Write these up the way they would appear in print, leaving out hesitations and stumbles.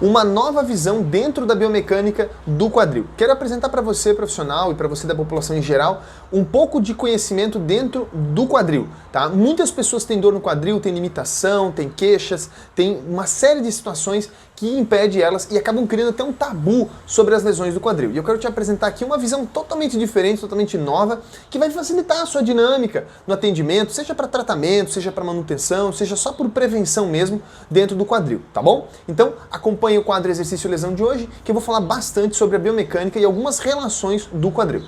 uma nova visão dentro da biomecânica do quadril. Quero apresentar para você, profissional, e para você da população em geral, um pouco de conhecimento dentro do quadril, tá? Muitas pessoas têm dor no quadril, têm limitação, têm queixas, têm uma série de situações que impede elas e acabam criando até um tabu sobre as lesões do quadril. E eu quero te apresentar aqui uma visão totalmente diferente, totalmente nova, que vai facilitar a sua dinâmica no atendimento, seja para tratamento, seja para manutenção, seja só por prevenção mesmo dentro do quadril, tá bom? Então, acompanhe o quadro Exercício Lesão de hoje, que eu vou falar bastante sobre a biomecânica e algumas relações do quadril.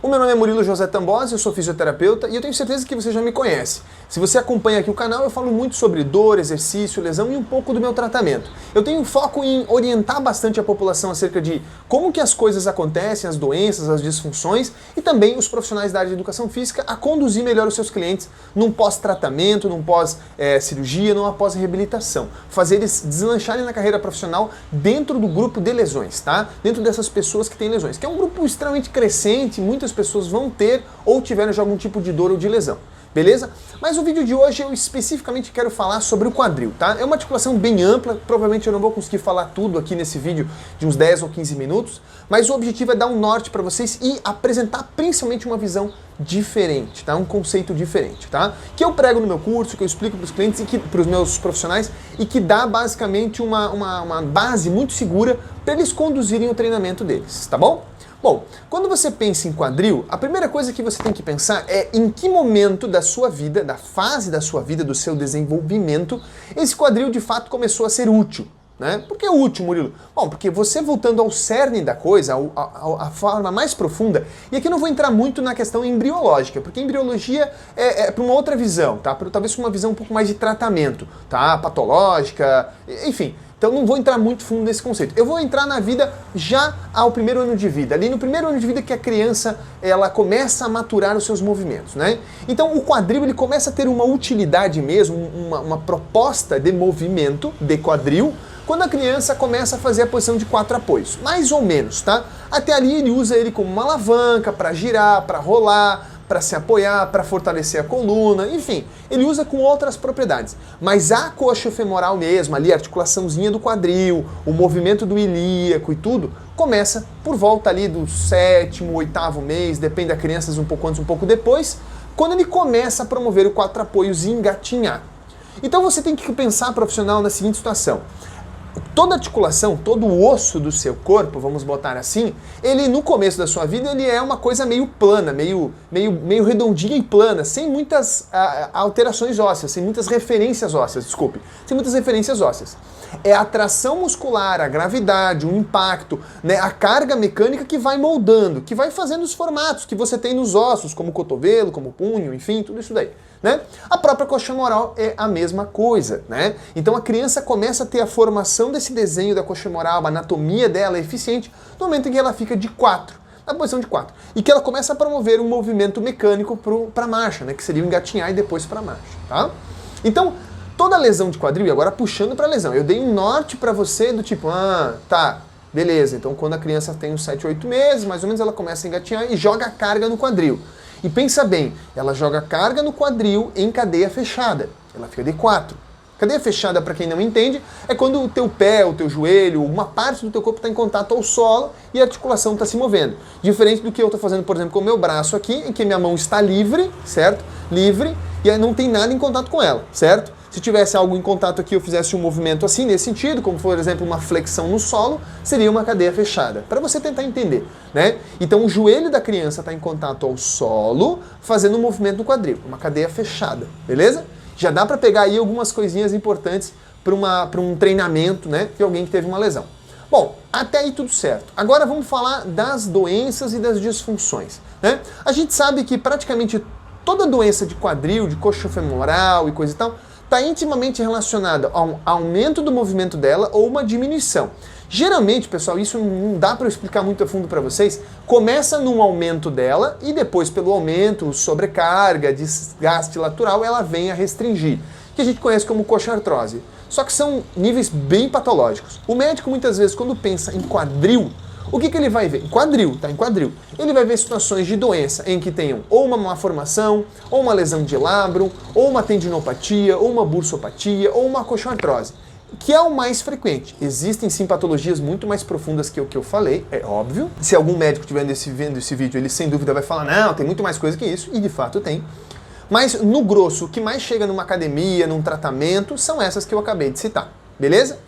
O meu nome é Murilo José Tambosi, eu sou fisioterapeuta e eu tenho certeza que você já me conhece. Se você acompanha aqui o canal, eu falo muito sobre dor, exercício, lesão e um pouco do meu tratamento. Eu tenho foco em orientar bastante a população acerca de como que as coisas acontecem, as doenças, as disfunções e também os profissionais da área de educação física a conduzir melhor os seus clientes num pós-tratamento, num pós-cirurgia, numa pós-reabilitação. Fazer eles deslancharem na carreira profissional dentro do grupo de lesões, tá? Dentro dessas pessoas que têm lesões, que é um grupo extremamente crescente, muitas pessoas vão ter ou tiveram já algum tipo de dor ou de lesão. Beleza? Mas o vídeo de hoje eu especificamente quero falar sobre o quadril, tá? É uma articulação bem ampla, provavelmente eu não vou conseguir falar tudo aqui nesse vídeo de uns 10 ou 15 minutos, mas o objetivo é dar um norte para vocês e apresentar principalmente uma visão diferente, tá? Um conceito diferente, tá? Que eu prego no meu curso, que eu explico para os clientes e para os meus profissionais e que dá basicamente uma base muito segura para eles conduzirem o treinamento deles, tá bom? Bom, quando você pensa em quadril, a primeira coisa que você tem que pensar é em que momento da sua vida, da fase da sua vida, do seu desenvolvimento, esse quadril de fato começou a ser útil. Né? Por que útil, Murilo? Bom, porque você voltando ao cerne da coisa, a forma mais profunda, e aqui eu não vou entrar muito na questão embriológica, porque embriologia é para uma outra visão, tá? Talvez uma visão um pouco mais de tratamento, tá? Patológica, enfim. Então não vou entrar muito fundo nesse conceito. Eu vou entrar na vida já ao primeiro ano de vida. Ali no primeiro ano de vida que a criança ela começa a maturar os seus movimentos, né? Então o quadril ele começa a ter uma utilidade mesmo, uma proposta de movimento de quadril, quando a criança começa a fazer a posição de 4 apoios, mais ou menos, tá? Até ali ele usa ele como uma alavanca para girar, para rolar, para se apoiar, para fortalecer a coluna, enfim, ele usa com outras propriedades. Mas a coxofemoral mesmo, ali a articulaçãozinha do quadril, o movimento do ilíaco e tudo, começa por volta ali do 7º, 8º mês, depende da criança, um pouco antes, um pouco depois, quando ele começa a promover o 4 apoios e engatinhar. Então você tem que pensar, profissional, na seguinte situação. Toda articulação, todo o osso do seu corpo, vamos botar assim, ele no começo da sua vida ele é uma coisa meio plana, meio redondinha e plana, sem muitas alterações ósseas, sem muitas referências ósseas, desculpe, sem muitas referências ósseas. É a tração muscular, a gravidade, o impacto, né, a carga mecânica que vai moldando, que vai fazendo os formatos que você tem nos ossos, como o cotovelo, como o punho, enfim, tudo isso daí. Né? A própria coxofemoral é a mesma coisa, né? Então a criança começa a ter a formação desse desenho da coxofemoral, a anatomia dela é eficiente no momento em que ela fica de 4, na posição de 4, e que ela começa a promover um movimento mecânico para a marcha, né? Que seria o engatinhar e depois para a marcha, tá? Então, toda lesão de quadril, e agora puxando para a lesão, eu dei um norte para você do tipo, tá, beleza, então quando a criança tem uns 7, 8 meses, mais ou menos ela começa a engatinhar e joga a carga no quadril. E pensa bem, ela joga carga no quadril em cadeia fechada. Ela fica de 4. Cadeia fechada, para quem não entende, é quando o teu pé, o teu joelho, uma parte do teu corpo está em contato ao solo e a articulação está se movendo. Diferente do que eu estou fazendo, por exemplo, com o meu braço aqui, em que minha mão está livre, certo? Livre, e aí não tem nada em contato com ela, certo? Se tivesse algo em contato aqui, eu fizesse um movimento assim, nesse sentido, como por exemplo uma flexão no solo, seria uma cadeia fechada, para você tentar entender, né? Então o joelho da criança está em contato ao solo, fazendo um movimento no quadril, uma cadeia fechada, beleza? Já dá para pegar aí algumas coisinhas importantes para um treinamento, né, de alguém que teve uma lesão. Bom, até aí tudo certo. Agora vamos falar das doenças e das disfunções, né? A gente sabe que praticamente toda doença de quadril, de coxofemoral e coisa e tal, está intimamente relacionada a um aumento do movimento dela ou uma diminuição. Geralmente, pessoal, isso não dá para eu explicar muito a fundo para vocês, começa num aumento dela e depois pelo aumento, sobrecarga, desgaste lateral, ela vem a restringir, que a gente conhece como coxartrose. Só que são níveis bem patológicos. O médico muitas vezes quando pensa em quadril, O que ele vai ver? Em quadril, tá? Em quadril. Ele vai ver situações de doença em que tenham ou uma malformação, ou uma lesão de labrum, ou uma tendinopatia, ou uma bursopatia, ou uma coxoartrose, que é o mais frequente. Existem sim patologias muito mais profundas que o que eu falei, é óbvio. Se algum médico estiver vendo esse vídeo, ele sem dúvida vai falar, não, tem muito mais coisa que isso, e de fato tem. Mas no grosso, o que mais chega numa academia, num tratamento, são essas que eu acabei de citar, beleza?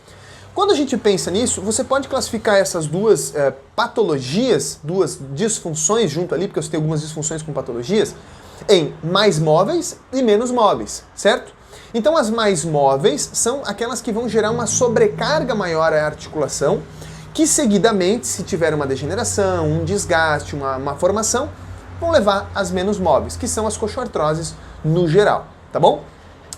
Quando a gente pensa nisso, você pode classificar essas duas patologias, duas disfunções junto ali, porque eu citei algumas disfunções com patologias, em mais móveis e menos móveis, certo? Então as mais móveis são aquelas que vão gerar uma sobrecarga maior à articulação, que seguidamente, se tiver uma degeneração, um desgaste, uma formação, vão levar às menos móveis, que são as coxoartroses no geral, tá bom?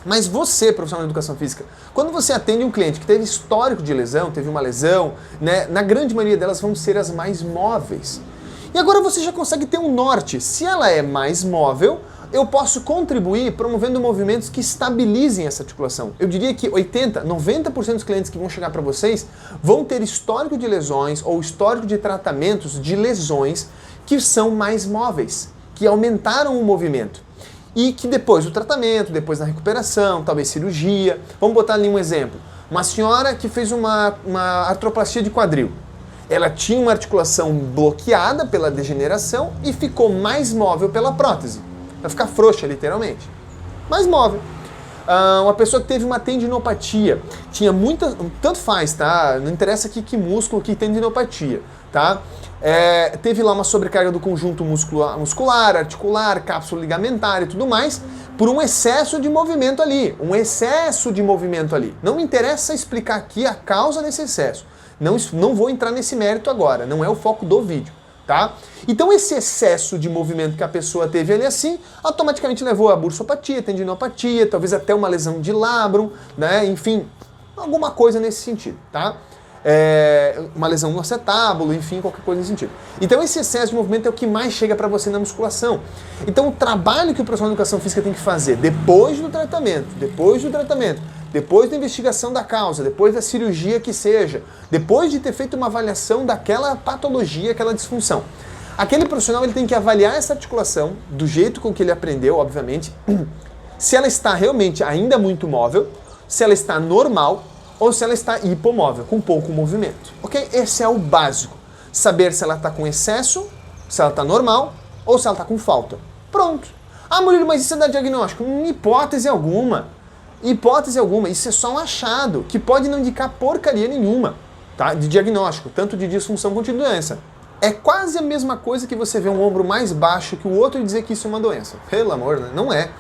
Mas você, profissional de educação física, quando você atende um cliente que teve histórico de lesão, teve uma lesão, né, na grande maioria delas vão ser as mais móveis. E agora você já consegue ter um norte. Se ela é mais móvel, eu posso contribuir promovendo movimentos que estabilizem essa articulação. Eu diria que 80%, 90% dos clientes que vão chegar para vocês vão ter histórico de lesões ou histórico de tratamentos de lesões que são mais móveis, que aumentaram o movimento. E que depois do tratamento, depois da recuperação, talvez cirurgia. Vamos botar ali um exemplo. Uma senhora que fez uma artroplastia de quadril. Ela tinha uma articulação bloqueada pela degeneração e ficou mais móvel pela prótese. Vai ficar frouxa, literalmente. Mais móvel. Uma pessoa que teve uma tendinopatia. Tinha muita... Tanto faz, tá? Não interessa aqui que músculo, que tendinopatia, tá? Teve lá uma sobrecarga do conjunto muscular, articular, cápsula ligamentar e tudo mais, por um excesso de movimento ali. Um excesso de movimento ali. Não me interessa explicar aqui a causa desse excesso. Não vou entrar nesse mérito agora, não é o foco do vídeo, tá? Então esse excesso de movimento que a pessoa teve ali assim, automaticamente levou a bursopatia, tendinopatia, talvez até uma lesão de labrum, né? Enfim, alguma coisa nesse sentido, tá? Uma lesão no acetábulo, enfim, qualquer coisa nesse sentido. Então esse excesso de movimento é o que mais chega para você na musculação. Então o trabalho que o profissional de educação física tem que fazer depois da investigação da causa, depois da cirurgia que seja, depois de ter feito uma avaliação daquela patologia, aquela disfunção. Aquele profissional ele tem que avaliar essa articulação do jeito com que ele aprendeu, obviamente, se ela está realmente ainda muito móvel, se ela está normal, ou se ela está hipomóvel, com pouco movimento. Ok? Esse é o básico. Saber se ela está com excesso, se ela está normal, ou se ela está com falta. Pronto. Ah, Murilo, mas isso é dar diagnóstico? Hipótese alguma. Hipótese alguma. Isso é só um achado, que pode não indicar porcaria nenhuma, tá? De diagnóstico, tanto de disfunção quanto de doença. É quase a mesma coisa que você ver um ombro mais baixo que o outro e dizer que isso é uma doença. Pelo amor, né? Não é.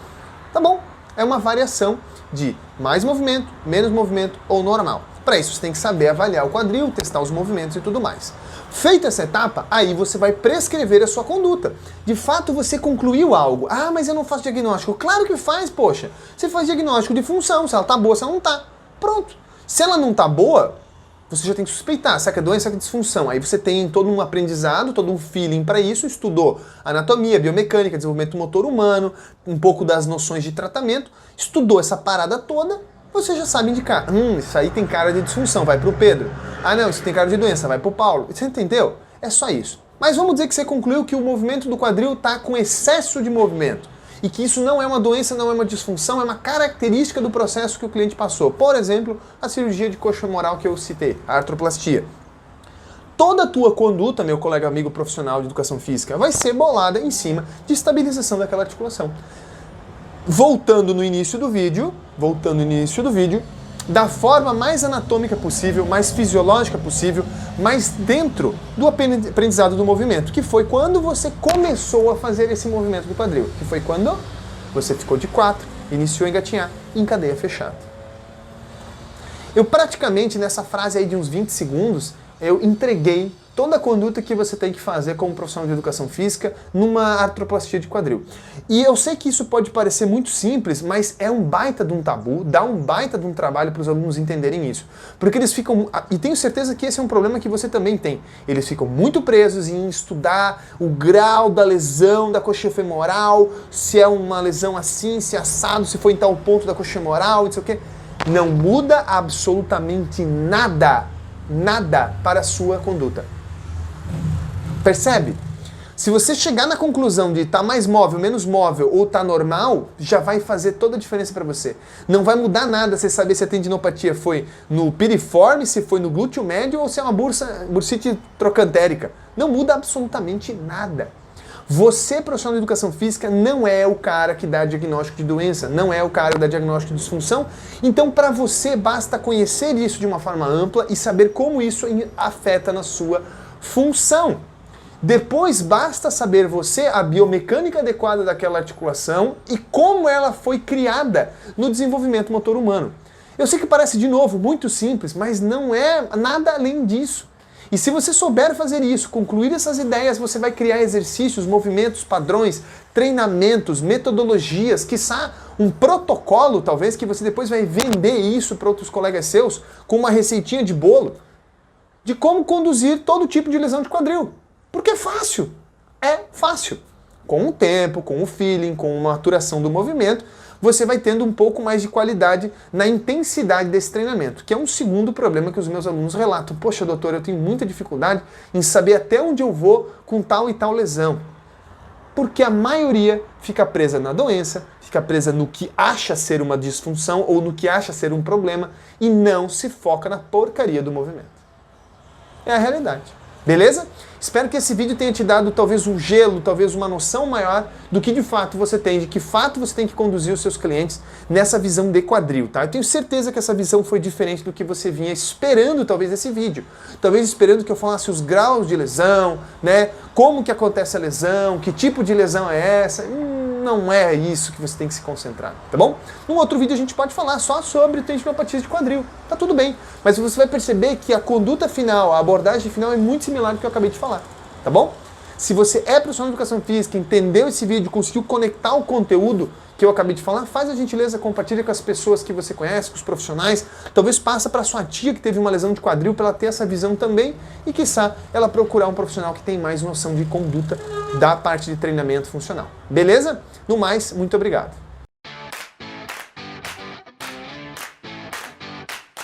Tá bom. É uma variação de mais movimento, menos movimento ou normal. Para isso você tem que saber avaliar o quadril, testar os movimentos e tudo mais. Feita essa etapa, aí você vai prescrever a sua conduta. De fato você concluiu algo. Ah, mas eu não faço diagnóstico. Claro que faz, poxa. Você faz diagnóstico de função, se ela tá boa, se ela não tá. Pronto. Se ela não tá boa, você já tem que suspeitar, será que é doença, será que é disfunção? Aí você tem todo um aprendizado, todo um feeling para isso, estudou anatomia, biomecânica, desenvolvimento motor humano, um pouco das noções de tratamento, estudou essa parada toda, você já sabe indicar. Isso aí tem cara de disfunção, vai pro Pedro. Ah não, isso tem cara de doença, vai pro Paulo. Você entendeu? É só isso. Mas vamos dizer que você concluiu que o movimento do quadril está com excesso de movimento. E que isso não é uma doença, não é uma disfunção, é uma característica do processo que o cliente passou. Por exemplo, a cirurgia de coxa femoral que eu citei, a artroplastia. Toda a tua conduta, meu colega amigo profissional de educação física, vai ser bolada em cima de estabilização daquela articulação. Voltando no início do vídeo, da forma mais anatômica possível, mais fisiológica possível, mais dentro do aprendizado do movimento, que foi quando você começou a fazer esse movimento do quadril, que foi quando você ficou de 4, iniciou a engatinhar em cadeia fechada. Eu praticamente, nessa frase aí de uns 20 segundos, eu entreguei toda a conduta que você tem que fazer como profissional de educação física numa artroplastia de quadril. E eu sei que isso pode parecer muito simples, mas é um baita de um tabu, dá um baita de um trabalho para os alunos entenderem isso. Porque eles ficam, e tenho certeza que esse é um problema que você também tem, eles ficam muito presos em estudar o grau da lesão da coxa femoral, se é uma lesão assim, se é assado, se foi em tal ponto da coxa femoral, não sei o quê. Não muda absolutamente nada para a sua conduta. Percebe? Se você chegar na conclusão de estar mais móvel, menos móvel ou tá normal, já vai fazer toda a diferença para você. Não vai mudar nada você saber se a tendinopatia foi no piriforme, se foi no glúteo médio ou se é uma bursite trocantérica. Não muda absolutamente nada. Você, profissional de educação física, não é o cara que dá diagnóstico de doença, não é o cara que dá diagnóstico de disfunção. Então, para você, basta conhecer isso de uma forma ampla e saber como isso afeta na sua função. Depois basta saber você a biomecânica adequada daquela articulação e como ela foi criada no desenvolvimento motor humano. Eu sei que parece, de novo, muito simples, mas não é nada além disso. E se você souber fazer isso, concluir essas ideias, você vai criar exercícios, movimentos, padrões, treinamentos, metodologias, quiçá um protocolo, talvez, que você depois vai vender isso para outros colegas seus com uma receitinha de bolo de como conduzir todo tipo de lesão de quadril. Porque é fácil. É fácil. Com o tempo, com o feeling, com uma maturação do movimento, você vai tendo um pouco mais de qualidade na intensidade desse treinamento, que é um segundo problema que os meus alunos relatam. Poxa, doutor, eu tenho muita dificuldade em saber até onde eu vou com tal e tal lesão. Porque a maioria fica presa na doença, fica presa no que acha ser uma disfunção ou no que acha ser um problema e não se foca na porcaria do movimento. É a realidade. Beleza? Espero que esse vídeo tenha te dado talvez um gelo, talvez uma noção maior do que de fato você tem, de que fato você tem que conduzir os seus clientes nessa visão de quadril, tá? Eu tenho certeza que essa visão foi diferente do que você vinha esperando talvez nesse vídeo. Talvez esperando que eu falasse os graus de lesão, né? Como que acontece a lesão, que tipo de lesão é essa. Não é isso que você tem que se concentrar, tá bom? Num outro vídeo a gente pode falar só sobre tendinopatia de quadril, tá tudo bem. Mas você vai perceber que a conduta final, a abordagem final é muito similar ao que eu acabei de falar, tá bom? Se você é profissional de educação física, entendeu esse vídeo, conseguiu conectar o conteúdo que eu acabei de falar, faz a gentileza, compartilha com as pessoas que você conhece, com os profissionais, talvez passa para sua tia que teve uma lesão de quadril para ela ter essa visão também e, quiçá, ela procurar um profissional que tem mais noção de conduta da parte de treinamento funcional. Beleza? No mais, muito obrigado.